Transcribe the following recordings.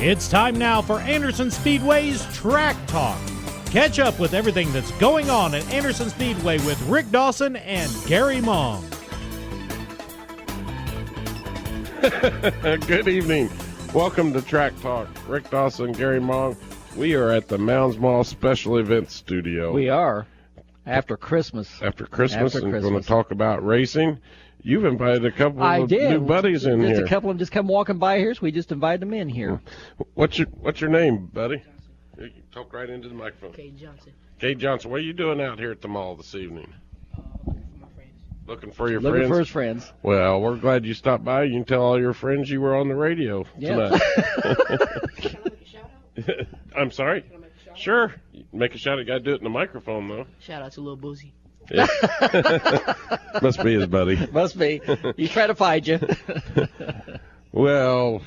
It's time now for Anderson Speedway's Track Talk. Catch up with everything that's going on at Anderson Speedway with Rick Dawson and Gary Mong. Good evening. Welcome to Track Talk. Rick Dawson, Gary Mong. We are at the Mounds Mall Special Events Studio. We are. After Christmas. After Christmas, and going to talk about racing. You've invited a couple of new buddies in here. Just a couple of them just come walking by here, so we just invited them in here. What's your name, buddy? You can talk right into the microphone. Kate Johnson. Kate Johnson, what are you doing out here at the mall this evening? Looking for my friends. Looking for your Looking friends? for his friends. Well, we're glad you stopped by. You can tell all your friends you were on the radio tonight. Can I make a shout out? I'm sorry? Can I make a shout out? Sure. Make a shout out. You got to do it in the microphone, though. Shout out to Lil Boozy. Yeah. Must be his buddy. Must be. He's trying to find you. Well,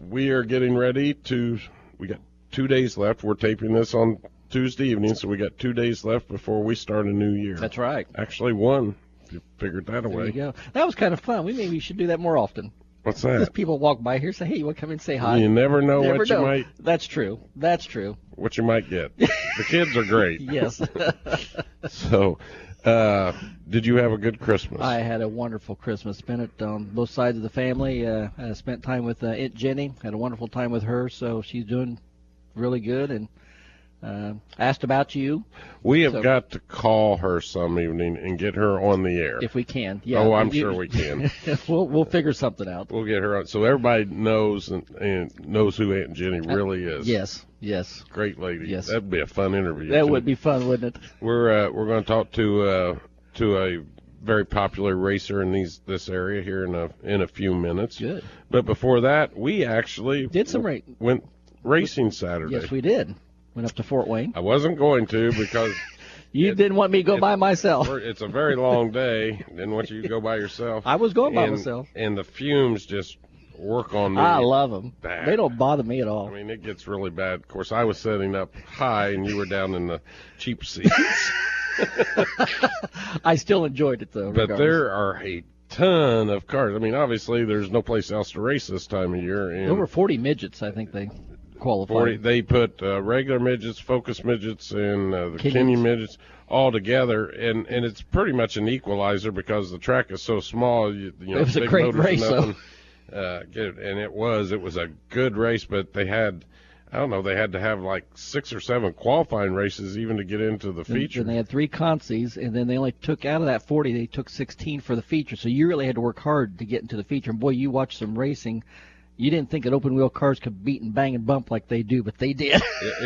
we are getting ready to. We got 2 days left. We're taping this on Tuesday evening, so we got 2 days left before we start a new year. That's right. Actually, one. If you figured that There away. you go. That was kind of fun. We should do that more often. What's Just that? people walk by here, say, "Hey, you want to come in and say hi?" You never know Never what know. you might. That's true. That's true. What you might get. The kids are great. Yes. So, did you have a good Christmas? I had a wonderful Christmas. Spent it on both sides of the family. I spent time with Aunt Jenny. Had a wonderful time with her, so she's doing really good. And asked about you. We have got to call her some evening and get her on the air. If we can. Yeah. Oh, I'm sure we can. We'll figure something out. We'll get her on so everybody knows and knows who Aunt Jenny really is. Yes. Great lady. Yes. That'd be a fun interview. That too. would be fun, wouldn't it? We're going to talk to a very popular racer in this area here in a few minutes. Good. But before that, we actually Did some went racing Saturday. Yes, we did. Went up to Fort Wayne. I wasn't going to because You didn't want me to go by myself. it's a very long day. Didn't want you to go by yourself. I was going by myself. And the fumes just work on me. I love them. bad. They don't bother me at all. I mean, it gets really bad. Of course, I was setting up high, and you were down in the cheap seats. I still enjoyed it, though. But regardless. there are a ton of cars. I mean, obviously, there's no place else to race this time of year. And Over 40 midgets, I think they qualified. 40, they put regular midgets, focus midgets, and the Kenyans. Kenyan midgets all together, and it's pretty much an equalizer because the track is so small. You know, It was a big great motors and race, though. nothing. And it was a good race, but they had, I don't know, they had to have like 6 or 7 qualifying races even to get into the feature. And they had 3 consies, and then they only took out of that 40, they took 16 for the feature. So you really had to work hard to get into the feature. And boy, you watched some racing. You didn't think that open wheel cars could beat and bang and bump like they do, but they did.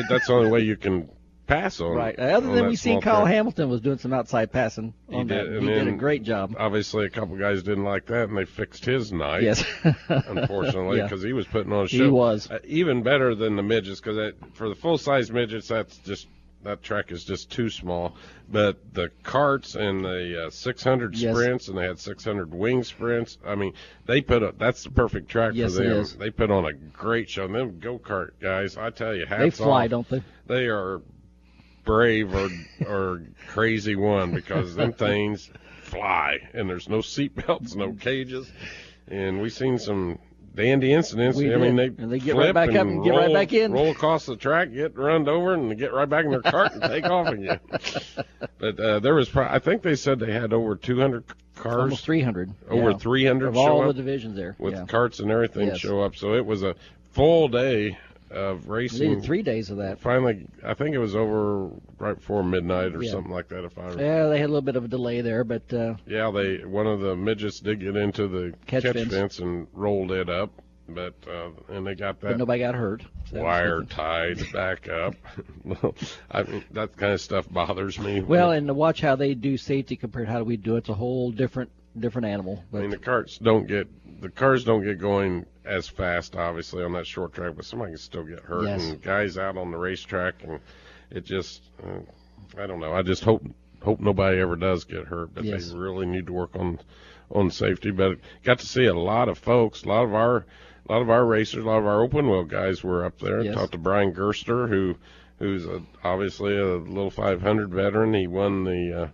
That's the only way you can pass on. Right. Other on than that we seen small Kyle track. Hamilton was doing some outside passing on that. and He did a then great job. Obviously, a couple guys didn't like that, and they fixed his night. Yes. Unfortunately, Yeah. because he was putting on a show. He was. Even better than the midgets, because for the full-size midgets, that track is just too small. But the karts and the 600 Yes. sprints, and they had 600 wing sprints. I mean, that's the perfect track Yes, for it them. is. They put on a great show. And them go-kart guys, I tell you, hats They fly, off. don't they? They are brave or crazy one, because them things fly, and there's no seat belts, no cages, and we've seen some dandy incidents. We I mean, did. they And they get flip right back up and get right back in. roll across the track, get run over, and they get right back in their cart and take off again. But there was, I think they said they had over 200 cars, Almost 300. over yeah. 300 of show all the up divisions there. with yeah. carts and everything Yes. show up. So it was a full day of racing. They did 3 days of that. Finally, I think it was over right before midnight or Yeah. something like that. If I remember. Yeah, they had a little bit of a delay there, but Yeah, one of the midgets did get into the Catch fence. fence and rolled it up, but and they got that nobody got hurt. So that was wire good. tied back up. I mean, that kind of stuff bothers me. Well, and to watch how they do safety compared to how we do, it's a whole different animal. I But mean, the cars don't get going as fast, obviously, on that short track, but somebody can still get hurt. Yes. And guys out on the racetrack, and it just, I don't know. I just hope nobody ever does get hurt, but Yes. they really need to work on safety. But got to see a lot of folks, a lot of our racers, a lot of our open wheel guys were up there. Yes. Talked to Brian Gerster, who's obviously a little 500 veteran. He won the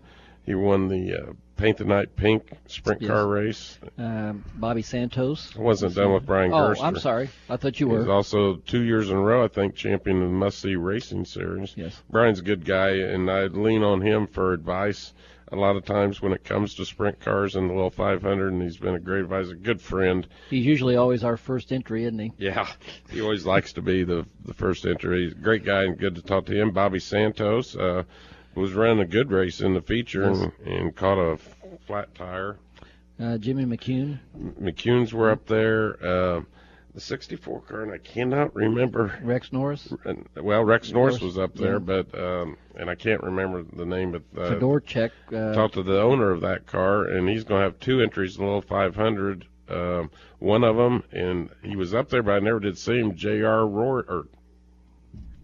He won the Paint the Night Pink sprint car race. Bobby Santos. I wasn't done with Brian Gerster. Oh, I'm sorry. I thought you were. He's also 2 years in a row, I think, champion of the Must See Racing Series. Yes. Brian's a good guy, and I lean on him for advice a lot of times when it comes to sprint cars and the little 500, and he's been a great advisor, good friend. He's usually always our first entry, isn't he? Yeah, he always likes to be the first entry. He's a great guy and good to talk to him. Bobby Santos was running a good race in the feature and caught a flat tire. Jimmy McCune. McCune's were up there. The 64 car, and I cannot remember. Rex Norris. Well, Rex Norris was up there, but and I can't remember the name. But Fedorchek. Talked to the owner of that car, and he's going to have 2 entries in the little 500. One of them, and he was up there, but I never did see him.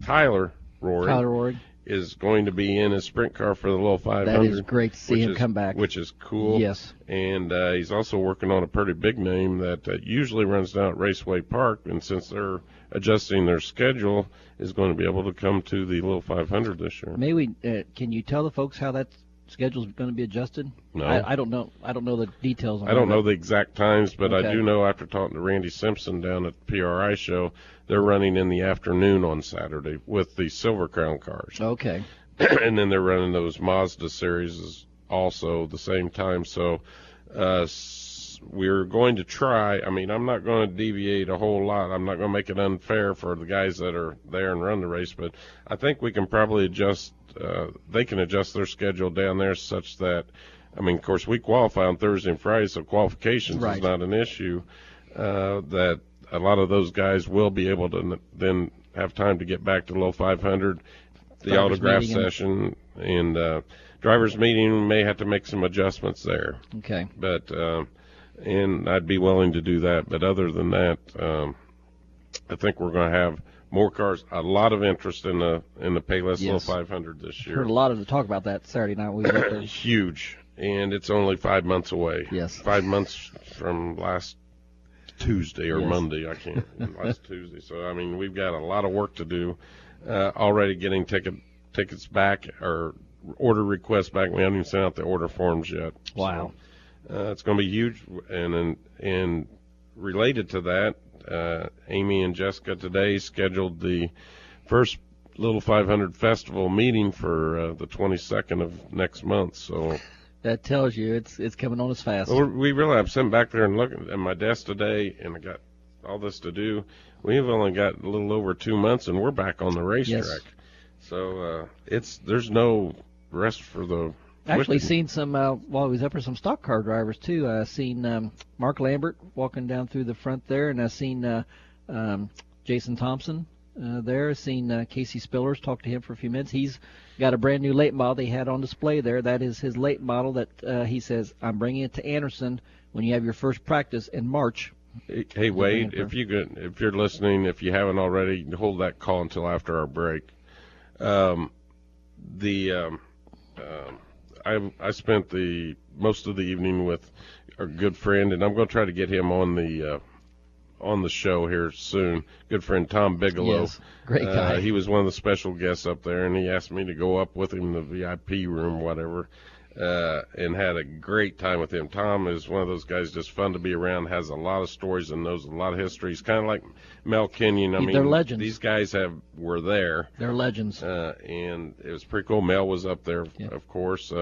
Tyler Rory is going to be in his sprint car for the little 500. That is great to see him come back. Which is cool. Yes. And he's also working on a pretty big name that usually runs down at Raceway Park, and since they're adjusting their schedule, is going to be able to come to the little 500 this year. Can you tell the folks how that schedule is going to be adjusted? No. I don't know. I don't know the details on I don't know the exact times, but Okay. I do know after talking to Randy Simpson down at the PRI show, they're running in the afternoon on Saturday with the Silver Crown cars. Okay. And then they're running those Mazda series also the same time. So we're going to try. I mean, I'm not going to deviate a whole lot. I'm not going to make it unfair for the guys that are there and run the race, but I think we can probably adjust. They can adjust their schedule down there such that, I mean, of course, we qualify on Thursday and Friday, so qualifications is not an issue. That a lot of those guys will be able to then have time to get back to low 500, the autograph session, and drivers meeting may have to make some adjustments there. Okay. But and I'd be willing to do that. But other than that, I think we're going to have more cars. A lot of interest in the Payless Little 500 this year. Heard a lot of talk about that Saturday night. We were there. Huge, and it's only 5 months away. Yes. 5 months from last Tuesday or Monday. I can't. Last Tuesday. So I mean, we've got a lot of work to do. Already getting tickets back or order requests back. We haven't even sent out the order forms yet. Wow. So, it's going to be huge. And related to that, Amy and Jessica today scheduled the first Little 500 Festival meeting for the 22nd of next month. So that tells you it's coming on as fast. Well, we really have sitting back there and looking at my desk today, and I got all this to do. We've only got a little over 2 months, and we're back on the racetrack. So there's no rest for the. Actually, seen some while I was up there, some stock car drivers too. Seen Mark Lambert walking down through the front there, and I've seen Jason Thompson there. Seen Casey Spillers, talked to him for a few minutes. He's got a brand new late model they had on display there. That is his late model that he says, I'm bringing it to Anderson when you have your first practice in March. Hey Wade, if you're listening, if you haven't already, hold that call until after our break. I spent the most of the evening with our good friend, and I'm going to try to get him on the show here soon. Good friend Tom Bigelow. Yes, great guy. He was one of the special guests up there, and he asked me to go up with him in the VIP room, whatever, and had a great time with him. Tom is one of those guys just fun to be around, has a lot of stories and knows a lot of history. He's kind of like Mel Kenyon. I mean, they're legends. These guys were there. They're legends. And it was pretty cool. Mel was up there, of course.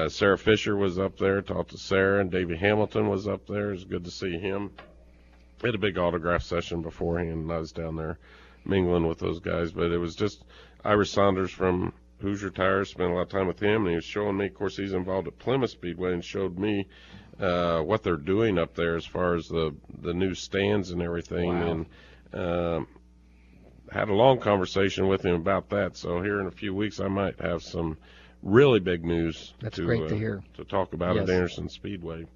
Sarah Fisher was up there, talked to Sarah, and Davey Hamilton was up there. It was good to see him. We had a big autograph session beforehand, and I was down there mingling with those guys. But it was just Ira Saunders from Hoosier Tires, spent a lot of time with him, and he was showing me, of course, he's involved at Plymouth Speedway, and showed me what they're doing up there as far as the new stands and everything. Wow. And had a long conversation with him about that. So here in a few weeks, I might have some really big news. That's great to hear. To talk about at Anderson Speedway.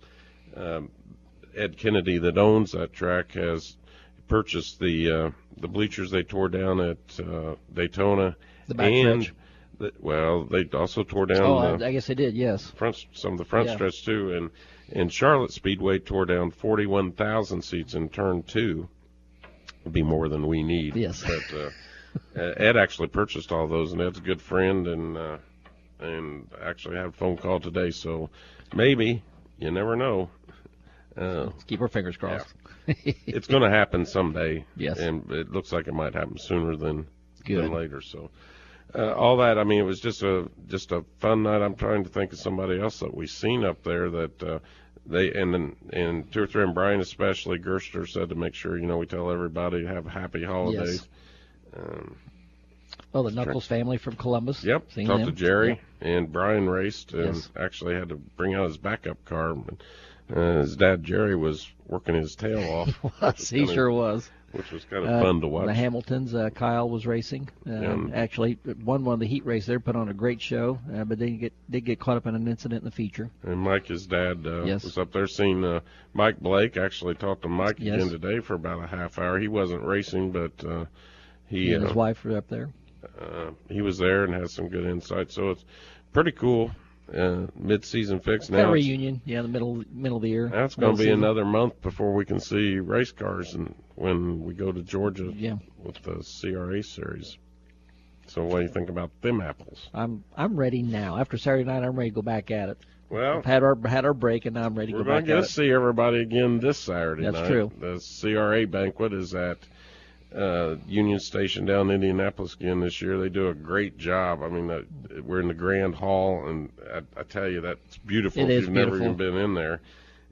Ed Kennedy, that owns that track, has purchased the bleachers they tore down at Daytona. The backstretch. They also tore down. I guess they did. Yes. Some of the front stretch too, and Charlotte Speedway tore down 41,000 seats in turn 2. Would be more than we need. Yes. But Ed actually purchased all those, and Ed's a good friend, and and actually had a phone call today. So maybe, you never know. Let's keep our fingers crossed. It's going to happen someday. Yes. And it looks like it might happen sooner than Good. later. So all that, I mean, it was just a fun night. I'm trying to think of somebody else that we seen up there that they and 2 or 3, and Brian especially, Gerster said to make sure, we tell everybody to have happy holidays. The Knuckles family from Columbus. Yep. Seen Talked them. to Jerry, Yep. and Brian raced and actually had to bring out his backup car. His dad, Jerry, was working his tail off. He sure was. Which was kind of fun to watch. The Hamiltons, Kyle was racing. Actually, won one of the heat races there, put on a great show, but they did get caught up in an incident in the feature. And Mike, his dad, Yes. was up there seeing Mike Blake. Actually talked to Mike Yes. again today for about a half hour. He wasn't racing, but He and his wife were up there. he was there and had some good insight. So it's pretty cool. Mid-season fix now. A reunion, the middle of the year. That's going to be Middle season. another month before we can see race cars, and when we go to Georgia with the CRA series. So what do you think about them apples? I'm ready now. After Saturday night, I'm ready to go back at it. Well, I've had our break, and now I'm ready to we're go going back to at get it. to see everybody again this Saturday night. That's true. The CRA banquet is at Union Station down in Indianapolis again this year. They do a great job. I mean, we're in the Grand Hall, and I tell you, that's beautiful It if is you've never beautiful. even been in there.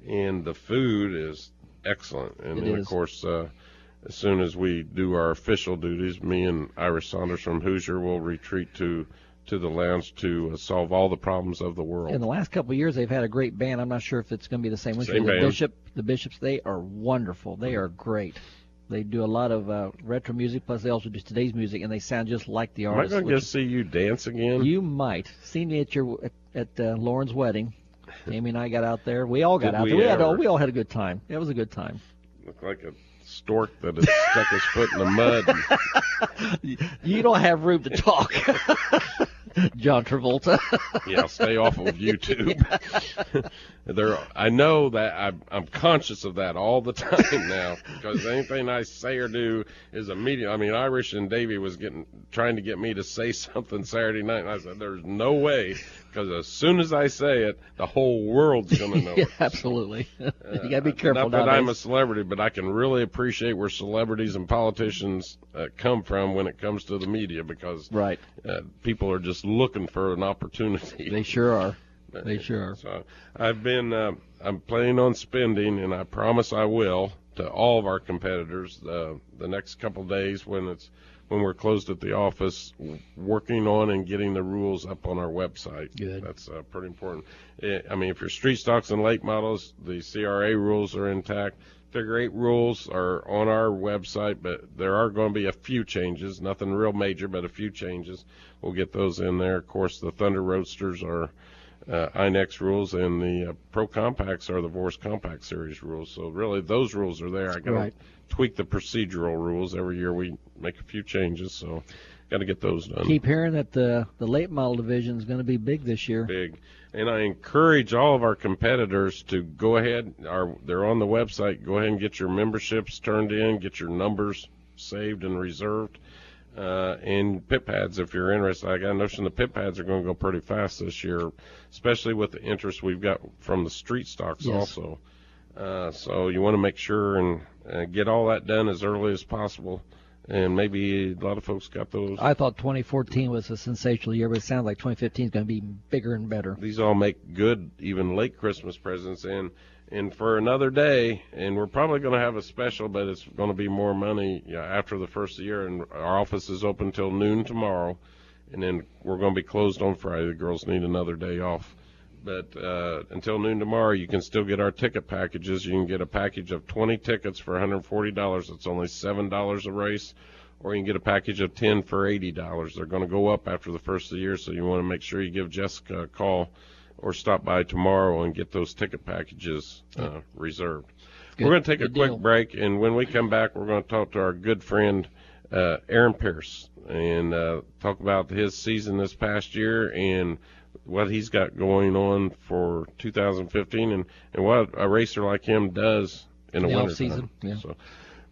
And the food is excellent. And It then, is. of course, as soon as we do our official duties, me and Iris Saunders from Hoosier will retreat to the lounge to solve all the problems of the world. In the last couple of years, they've had a great band. I'm not sure if it's going to be the same one. Same The band. The Bishops, they are wonderful. They are great. They do a lot of retro music, plus they also do today's music, and they sound just like the Am I artists. going to get to see you dance again? You might. Seen me at Lauren's wedding. Amy and I got out there. We all got Did out we there. ever? We all had a good time. It was a good time. Look like a stork that has stuck his foot in the mud. You don't have room to talk, John Travolta. Yeah, stay off of YouTube. I know that I'm conscious of that all the time now, because anything I say or do is immediate. I mean, Irish and Davey was trying to get me to say something Saturday night, and I said, "There's no way," because as soon as I say it, the whole world's going to know Yeah, it. absolutely. You got to be careful Not that nowadays. I'm a celebrity, but I can really appreciate where celebrities and politicians come from when it comes to the media, because Right. people are just looking for an opportunity. They sure are. They sure are. So I'm planning on spending, and I promise I will, to all of our competitors the next couple of days when we're closed at the office, working on and getting the rules up on our website. Good. That's pretty important. I mean, if you're street stocks and late models, the CRA rules are intact. Figure 8 rules are on our website, but there are going to be a few changes. Nothing real major, but a few changes. We'll get those in there. Of course, the Thunder Roadsters are INEX rules, and the Pro Compacts are the Vorse Compact Series rules. So really, those rules are there. I got to Right. tweak the procedural rules. Every year we make a few changes, so got to get those done. Keep hearing that the late model division is going to be big this year. Big. And I encourage all of our competitors to go ahead. They're on the website. Go ahead and get your memberships turned in, get your numbers saved and reserved. And pit pads, if you're interested. I got a notion the pit pads are going to go pretty fast this year, especially with the interest we've got from the street stocks Yes. also. So you want to make sure and get all that done as early as possible. And maybe a lot of folks got those. I thought 2014 was a sensational year, but it sounds like 2015 is going to be bigger and better. These all make good, even late Christmas presents. And for another day, and we're probably going to have a special, but it's going to be more money after the first of the year. And our office is open till noon tomorrow, and then we're going to be closed on Friday. The girls need another day off. But until noon tomorrow, you can still get our ticket packages. You can get a package of 20 tickets for $140. It's only $7 a race. Or you can get a package of 10 for $80. They're going to go up after the first of the year, so you want to make sure you give Jessica a call or stop by tomorrow and get those ticket packages reserved. Good. We're going to take a Good quick deal. break, and when we come back, we're going to talk to our good friend Aaron Pierce and talk about his season this past year and what he's got going on for 2015 and what a racer like him does in the The winter off-season, yeah. So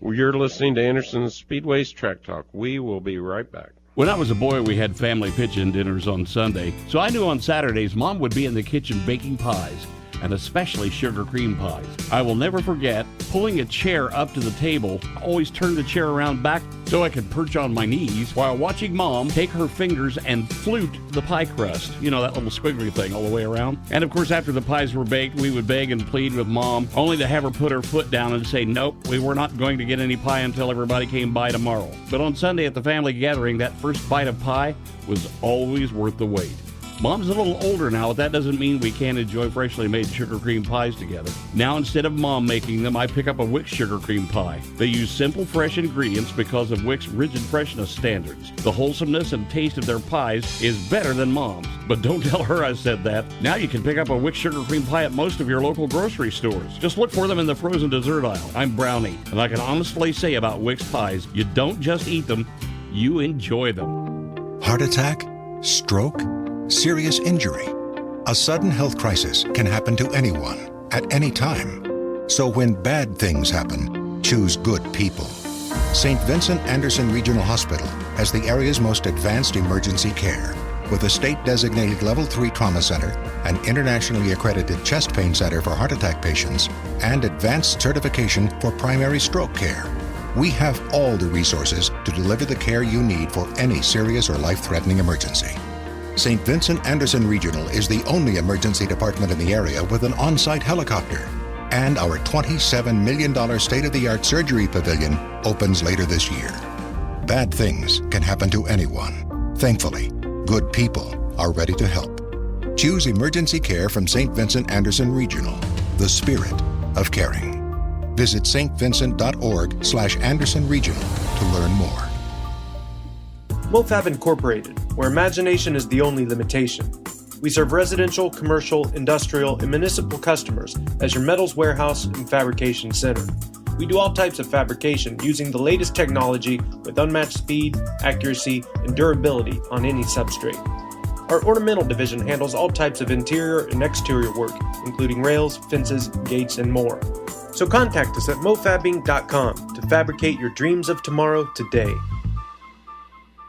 you're listening to Anderson Speedway's Track Talk. We will be right back. When I was a boy, we had family pitch-in dinners on Sunday, so I knew on Saturdays Mom would be in the kitchen baking pies, and especially sugar cream pies. I will never forget pulling a chair up to the table, always turn the chair around back so I could perch on my knees while watching Mom take her fingers and flute the pie crust. You know, that little squiggly thing all the way around. And of course, after the pies were baked, we would beg and plead with Mom, only to have her put her foot down and say, nope, we were not going to get any pie until everybody came by tomorrow. But on Sunday at the family gathering, that first bite of pie was always worth the wait. Mom's a little older now, but that doesn't mean we can't enjoy freshly made sugar cream pies together. Now, instead of Mom making them, I pick up a Wix sugar cream pie. They use simple, fresh ingredients because of Wix rigid freshness standards. The wholesomeness and taste of their pies is better than Mom's. But don't tell her I said that. Now you can pick up a Wix sugar cream pie at most of your local grocery stores. Just look for them in the frozen dessert aisle. I'm Brownie, and I can honestly say about Wix pies, you don't just eat them, you enjoy them. Heart attack? Stroke? Serious injury. A sudden health crisis can happen to anyone, at any time. So when bad things happen, choose good people. St. Vincent Anderson Regional Hospital has the area's most advanced emergency care, with a state-designated Level 3 trauma center, an internationally accredited chest pain center for heart attack patients, and advanced certification for primary stroke care. We have all the resources to deliver the care you need for any serious or life-threatening emergency. St. Vincent Anderson Regional is the only emergency department in the area with an on-site helicopter. And our $27 million state-of-the-art surgery pavilion opens later this year. Bad things can happen to anyone. Thankfully, good people are ready to help. Choose emergency care from St. Vincent Anderson Regional, the spirit of caring. Visit stvincent.org/Anderson Regional to learn more. MoFab Incorporated, where imagination is the only limitation. We serve residential, commercial, industrial, and municipal customers as your metals warehouse and fabrication center. We do all types of fabrication using the latest technology with unmatched speed, accuracy, and durability on any substrate. Our ornamental division handles all types of interior and exterior work, including rails, fences, gates, and more. So contact us at mofabbing.com to fabricate your dreams of tomorrow today.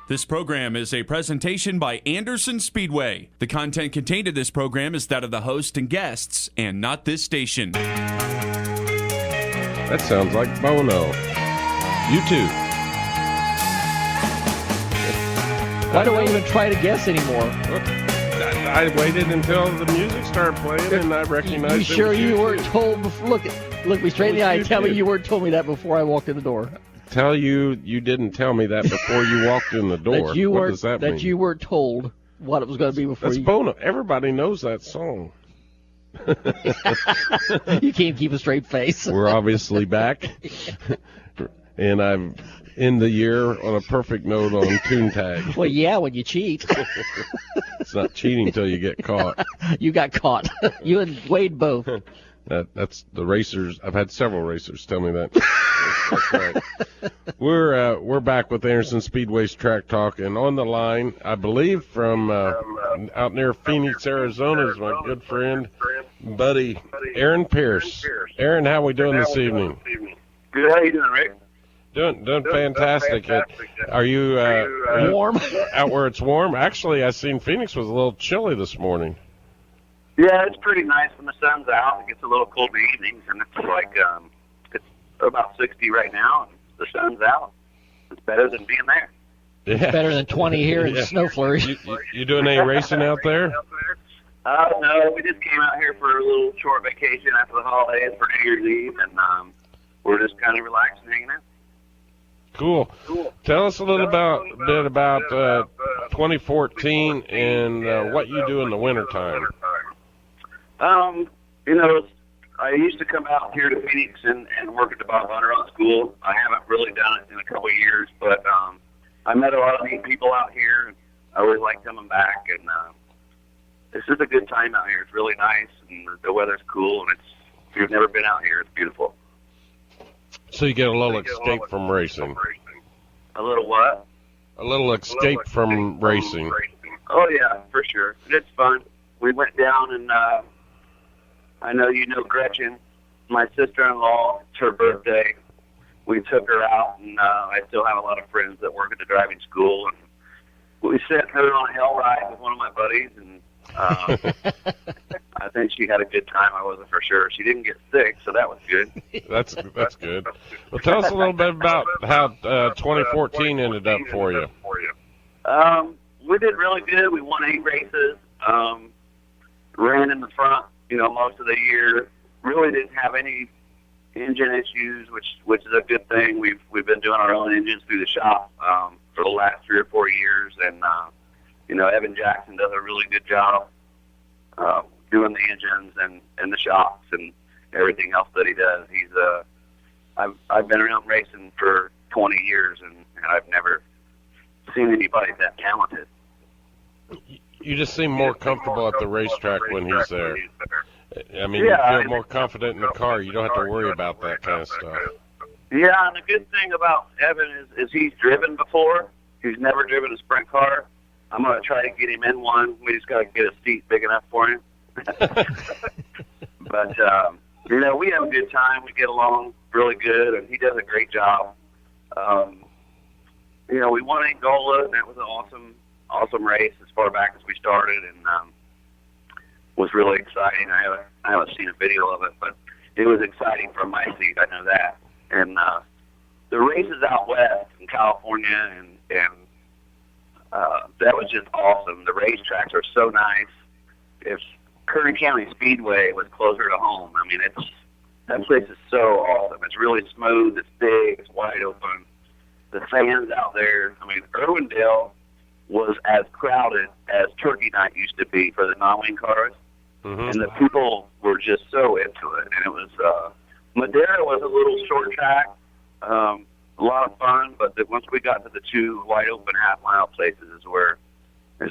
This program is a presentation by Anderson Speedway. The content contained in this program is that of the host and guests, and not this station. That sounds like Bono. You too. Why do I even try to guess anymore? I waited until the music started playing, and I recognized You sure you weren't told before? Look me straight in the eye and tell me you weren't told me that before I walked in the door. Tell you didn't tell me that before you walked in the door. What does that mean? That you weren't told what it was going to be before That's you... Bono. Everybody knows that song. You can't keep a straight face. We're obviously back. And I'm in the year on a perfect note on Toontag. Well, yeah, when you cheat. It's not cheating until you get caught. You got caught. You and Wade both. That's the racers. I've had several racers tell me that. That's right. We're back with Anderson Speedway's Track Talk, and on the line, I believe from out near Phoenix, Arizona, is my good friend, buddy, Aaron Pierce. Aaron, how we doing this evening? Good. How you doing, Rick? Doing fantastic. Are you warm? Out where it's warm? Actually, I seen Phoenix was a little chilly this morning. Yeah, it's pretty nice when the sun's out. It gets a little cold in the evenings, and it's like it's about 60 right now, and the sun's out. It's better than being there. Yeah. It's better than 20 here in snow flurries. You doing any racing out there? No, we just came out here for a little short vacation after the holidays for New Year's Eve, and we're just kind of relaxing, hanging out. Cool. Tell us a little bit about 2014 and what you do in the wintertime. I used to come out here to Phoenix and work at the Bob Hunter on school. I haven't really done it in a couple of years, but I met a lot of neat people out here. And I always like coming back, and it's just a good time out here. It's really nice, and the weather's cool, and if you've never been out here, it's beautiful. So you get a little escape from racing. A little what? A little escape from racing. Oh, yeah, for sure. It's fun. We went down, and I know you know Gretchen, my sister-in-law. It's her birthday. We took her out, and I still have a lot of friends that work at the driving school, and we sent her on a hell ride with one of my buddies, and I think she had a good time. I wasn't for sure. She didn't get sick, so that was good. That's good. Well, tell us a little bit about how 2014 ended up for you. We did really good. We won 8 races. Ran in the front, most of the year. Really didn't have any engine issues, which is a good thing. We've been doing our own engines through the shop for the last 3 or 4 years, and Evan Jackson does a really good job doing the engines and the shops and everything else that he does. I've been around racing for 20 years, and I've never seen anybody that talented. You just seem more comfortable at the racetrack when he's there. I mean, you feel more confident in the car. You don't have to worry about that kind of stuff. Yeah, and the good thing about Evan is he's driven before. He's never driven a sprint car. I'm going to try to get him in one. We just got to get a seat big enough for him. But, we have a good time. We get along really good, and he does a great job. We won Angola, and that was an awesome race as far back as we started, and was really exciting. I haven't seen a video of it, but it was exciting from my seat. I know that. And the races out west in California, and that was just awesome. The racetracks are so nice. If Kern County Speedway was closer to home, I mean, that place is so awesome. It's really smooth. It's big. It's wide open. The fans out there. I mean, Irwindale was as crowded as Turkey Night used to be for the non-wing cars. Mm-hmm. And the people were just so into it. And it was, Madera was a little short track, a lot of fun, but once we got to the 2 wide open half-mile places is where we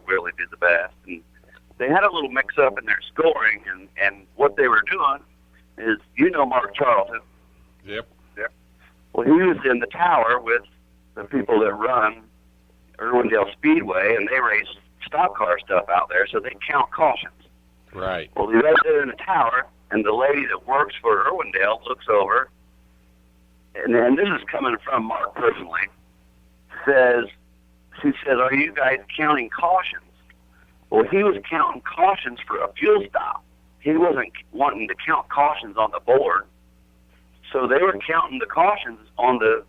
really did the best. And they had a little mix-up in their scoring, and what they were doing is, Mark Charlton. Yep. Well, he was in the tower with the people that run Irwindale Speedway, and they race stock car stuff out there, so they count cautions. Right. Well, he was there in the tower, and the lady that works for Irwindale looks over, and this is coming from Mark personally, she says, "Are you guys counting cautions?" Well, he was counting cautions for a fuel stop. He wasn't wanting to count cautions on the board. So they were counting the cautions on the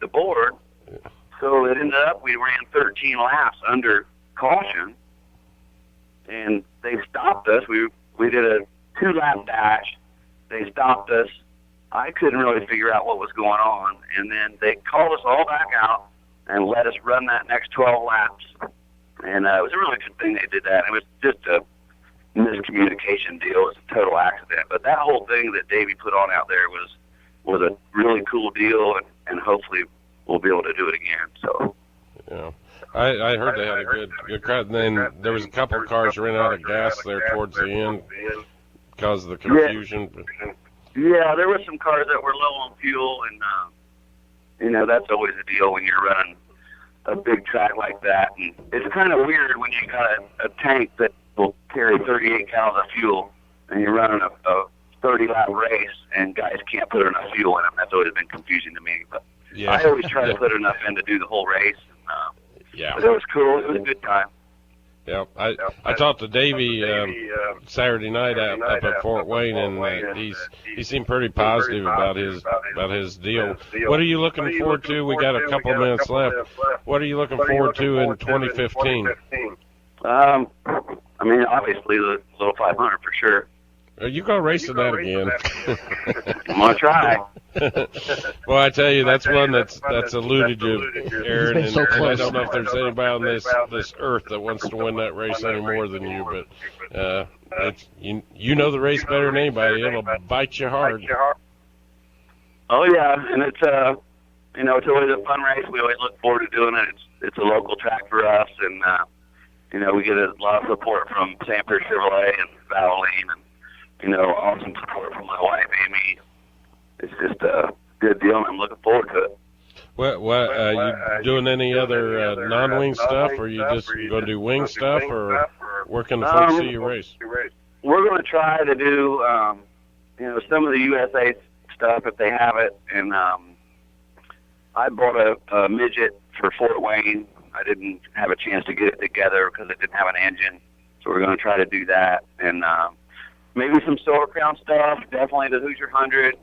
board. So it ended up we ran 13 laps under caution, and they stopped us. We did a 2-lap dash. They stopped us. I couldn't really figure out what was going on, and then they called us all back out and let us run that next 12 laps. And it was a really good thing they did that. It was just a miscommunication deal. It was a total accident. But that whole thing that Davey put on out there was a really cool deal, and hopefully we'll be able to do it again. So. Yeah. I heard they had a good crowd, and then there was a couple of cars ran out of gas there towards the end because of the confusion. Yeah, there were some cars that were low on fuel, and that's always a deal when you're running a big track like that. And it's kind of weird when you got a tank that will carry 38 gallons of fuel, and you're running a 30-lap race, and guys can't put enough fuel in them. That's always been confusing to me. But yeah. I always try to put enough in to do the whole race. Yeah, but it was cool. It was a good time. Yeah, I talked to Davey Saturday night up at Fort Wayne, and he seemed pretty positive about his deal. What are you looking forward to? We got a couple of minutes left. What are you looking forward to in 2015? I mean, obviously the little 500 for sure. Are you going to race in that again? I'm going to try. Well, I tell you, that's one that's eluded you, Aaron, and I don't know if there's anybody on this earth that wants to win that race any more than you, but you know the race better than anybody. It'll bite you hard. Oh, yeah, and it's always a fun race. We always look forward to doing it. It's a local track for us, and, we get a lot of support from Sanford Chevrolet and Valvoline, and, awesome support from my wife, Amy. It's just a good deal, and I'm looking forward to it. What you doing any other non-wing stuff, or you just going to do wing stuff, or where can the folks see you race? We're going to try to do, some of the USA stuff if they have it, and I bought a midget for Fort Wayne. I didn't have a chance to get it together because it didn't have an engine, so we're going to try to do that. And maybe some Silver Crown stuff, definitely the Hoosier 100,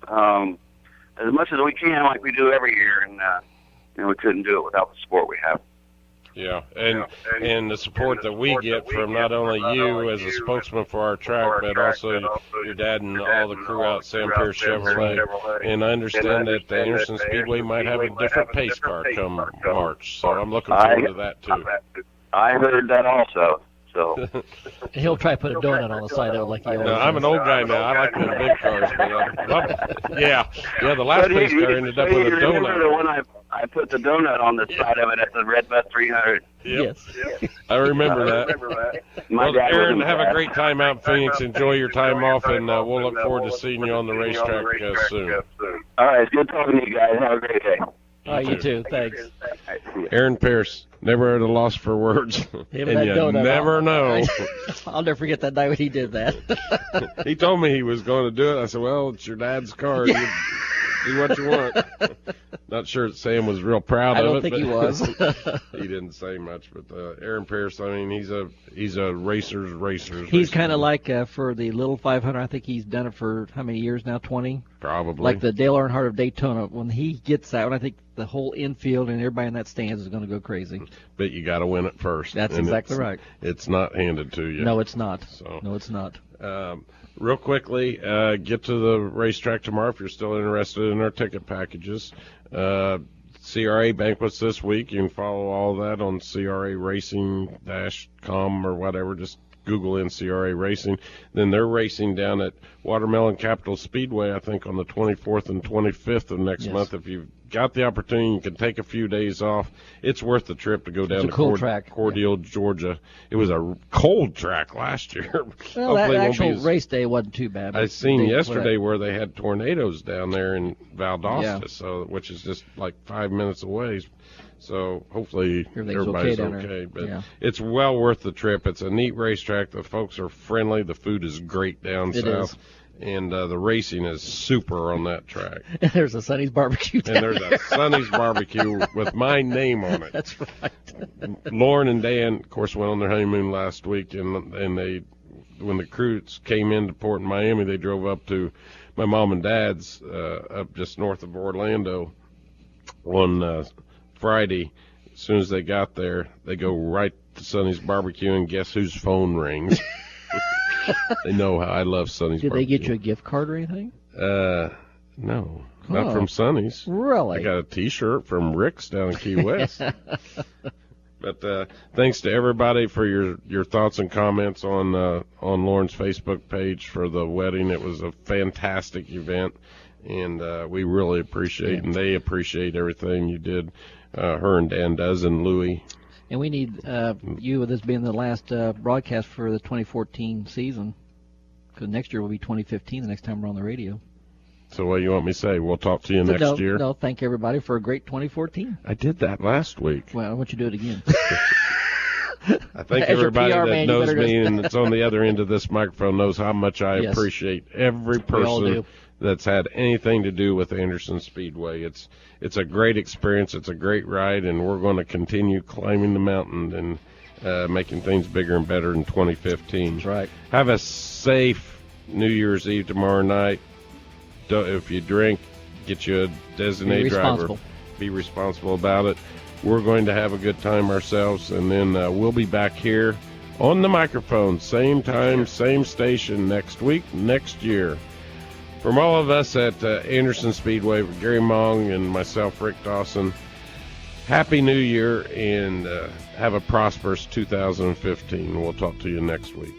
as much as we can, like we do every year. And we couldn't do it without the support we have. Yeah, and the support that we get from not only you as a spokesman for our track, but also your dad and all the crew out at Sam Pierce Chevrolet. And I understand that the Anderson Speedway might have a different pace car come March, so I'm looking forward to that too. I heard that also. So he'll try to put a donut on the side of it like he always I'm an old guy now. I like the big cars, but yeah. The last pace car ended up with a donut. Remember the one I put the donut on the side of it at the Red Bus 300. Yep. Yes. I remember that. Well, Aaron, have a great time out in Phoenix. Enjoy your time off, and we'll look forward to seeing you on the racetrack soon. All right, it's good talking to you guys. Have a great day. You too. Thanks. Aaron Pierce, never at a loss for words. And you never know. I'll never forget that night when he did that. He told me he was going to do it. I said, well, it's your dad's car. You do what you want. Not sure Sam was real proud of it. I don't think he was. He didn't say much, but Aaron Pierce, I mean, he's a racer's. He's kind of like for the little 500. I think he's done it for how many years now? 20. Probably. Like the Dale Earnhardt of Daytona. When he gets that one, I think the whole infield and everybody in that stands is going to go crazy. But you got to win it first. That's exactly right. It's not handed to you. No, it's not. So, no, it's not. Real quickly, get to the racetrack tomorrow if you're still interested in our ticket packages. CRA banquets this week. You can follow all that on CRARacing.com or whatever. Just Google in CRA Racing. Then they're racing down at Watermelon Capital Speedway, I think, on the 24th and 25th of next month. If you've got the opportunity, you can take a few days off. It's worth the trip to go down to Cordele, Georgia. It was a cold track last year. Well, that actual race day wasn't too bad. I seen yesterday where they had tornadoes down there in Valdosta, which is just like 5 minutes away. So hopefully everybody's okay. But it's well worth the trip. It's a neat racetrack. The folks are friendly. The food is great down south. And the racing is super on that track. And there's a Sonny's Barbecue down there. And there's a Sonny's Barbecue with my name on it. That's right. Lauren and Dan, of course, went on their honeymoon last week, and they, when the crews came into Port in Miami, they drove up to my mom and dad's up just north of Orlando on Friday. As soon as they got there, they go right to Sonny's Barbecue, and guess whose phone rings? They know how I love Sonny's Barbecue. Did they get you a gift card or anything? No, not from Sonny's. Really? I got a T-shirt from Rick's down in Key West. But thanks to everybody for your thoughts and comments on Lauren's Facebook page for the wedding. It was a fantastic event, and we really appreciate, and they appreciate everything you did. Her and Dan does, and Louie. And we need you, with this being the last broadcast for the 2014 season, because next year will be 2015, the next time we're on the radio. So what do you want me to say? We'll talk to you next year? No, thank everybody for a great 2014. I did that last week. Well, I want you to do it again. I think everybody that knows me and that's on the other end of this microphone knows how much I appreciate every person that's had anything to do with Anderson Speedway. It's a great experience. It's a great ride, and we're going to continue climbing the mountain and making things bigger and better in 2015. That's right. Have a safe New Year's Eve tomorrow night. If you drink, get you a designated driver. Be responsible about it. We're going to have a good time ourselves, and then we'll be back here on the microphone, same time, same station next week, next year. From all of us at Anderson Speedway, Gary Mong and myself, Rick Dawson, Happy New Year, and have a prosperous 2015. We'll talk to you next week.